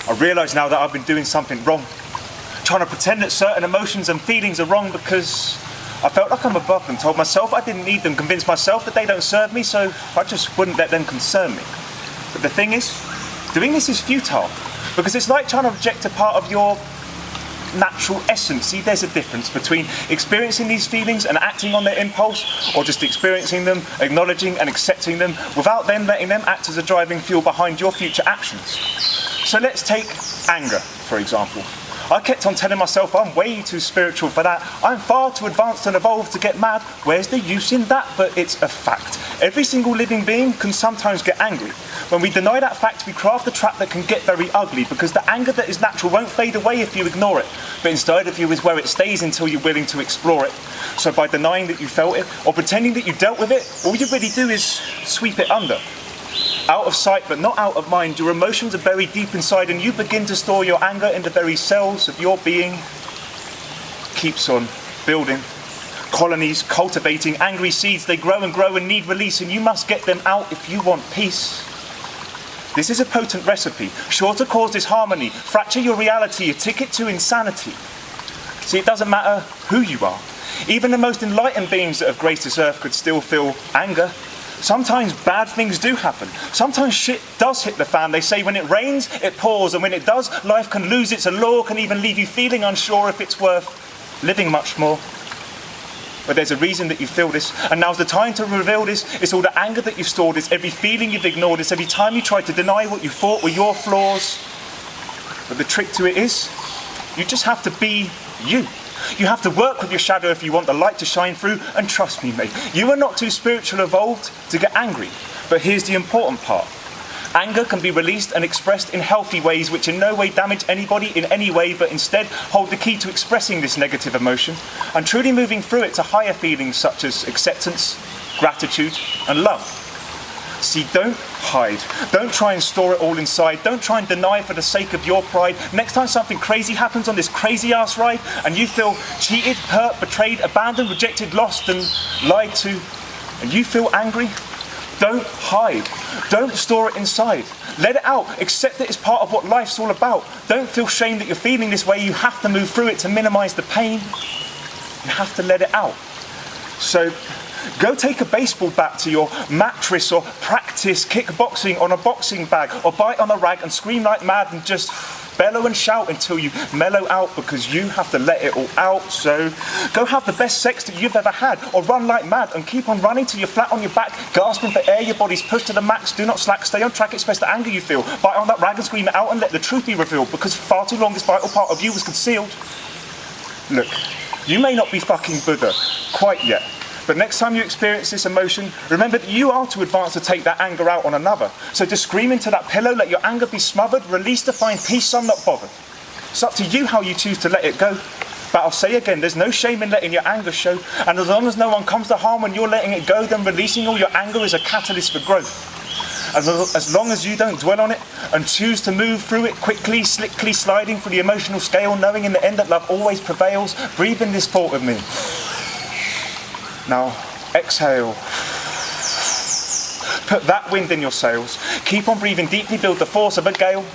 I realise now that I've been doing something wrong, trying to pretend that certain emotions and feelings are wrong because I felt like I'm above them, told myself I didn't need them, convinced myself that they don't serve me, so I just wouldn't let them concern me. But the thing is, doing this is futile, because it's like trying to reject a part of your natural essence. See, there's a difference between experiencing these feelings and acting on their impulse, or just experiencing them, acknowledging and accepting them, without then letting them act as a driving fuel behind your future actions. So let's take anger, for example. I kept on telling myself I'm way too spiritual for that. I'm far too advanced and evolved to get mad. Where's the use in that? But it's a fact. Every single living being can sometimes get angry. When we deny that fact, we craft a trap that can get very ugly, because the anger that is natural won't fade away if you ignore it. But inside of you is where it stays until you're willing to explore it. So by denying that you felt it, or pretending that you dealt with it, all you really do is sweep it under. Out of sight but not out of mind, your emotions are buried deep inside, and you begin to store your anger in the very cells of your being. Keeps on building. Colonies, cultivating angry seeds. They grow and need release, and you must get them out if you want peace. This is a potent recipe, sure to cause disharmony, fracture your reality, a ticket to insanity. See, it doesn't matter who you are. Even the most enlightened beings that have graced this earth could still feel anger. Sometimes bad things do happen. Sometimes shit does hit the fan. They say when it rains, it pours, and when it does, life can lose its allure, can even leave you feeling unsure if it's worth living much more. But there's a reason that you feel this, and now's the time to reveal this. It's all the anger that you've stored, it's every feeling you've ignored, it's every time you tried to deny what you thought were your flaws. But the trick to it is, you just have to be you. You have to work with your shadow if you want the light to shine through, and trust me, mate, you are not too spiritual evolved to get angry. But here's the important part. Anger can be released and expressed in healthy ways which in no way damage anybody in any way, but instead hold the key to expressing this negative emotion and truly moving through it to higher feelings such as acceptance, gratitude and love. See, don't hide. Don't try and store it all inside. Don't try and deny for the sake of your pride. Next time something crazy happens on this crazy ass ride and you feel cheated, hurt, betrayed, abandoned, rejected, lost and lied to, and you feel angry, don't hide. Don't store it inside. Let it out. Accept it as part of what life's all about. Don't feel shame that you're feeling this way. You have to move through it to minimize the pain. You have to let it out. So go take a baseball bat to your mattress or practice kickboxing on a boxing bag, or bite on a rag and scream like mad and just bellow and shout until you mellow out, because you have to let it all out. So go have the best sex that you've ever had, or run like mad and keep on running till you're flat on your back, gasping for air, your body's pushed to the max. Do not slack, stay on track, express the anger you feel. Bite on that rag and scream it out and let the truth be revealed, because far too long this vital part of you was concealed. Look, you may not be fucking Buddha quite yet, but next time you experience this emotion, remember that you are too advanced to take that anger out on another. So just scream into that pillow, let your anger be smothered, release to find peace, I'm not bothered. It's up to you how you choose to let it go. But I'll say again, there's no shame in letting your anger show, and as long as no one comes to harm when you're letting it go, then releasing all your anger is a catalyst for growth. As long as you don't dwell on it and choose to move through it quickly, slickly sliding through the emotional scale, knowing in the end that love always prevails, breathe in this thought with me. Now, exhale. Put that wind in your sails. Keep on breathing deeply, build the force of a gale.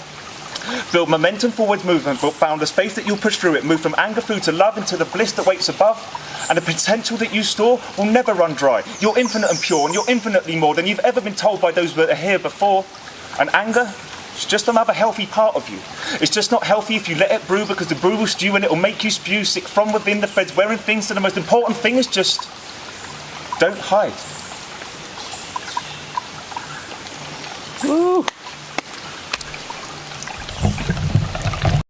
Build momentum forwards movement, build boundless faith that you'll push through it. Move from anger through to love into the bliss that waits above. And the potential that you store will never run dry. You're infinite and pure, and you're infinitely more than you've ever been told by those that are here before. And anger, it's just another healthy part of you. It's just not healthy if you let it brew, because the brew will stew and it will make you spew, sick from within, the threads wearing things. So the most important thing is just don't hide.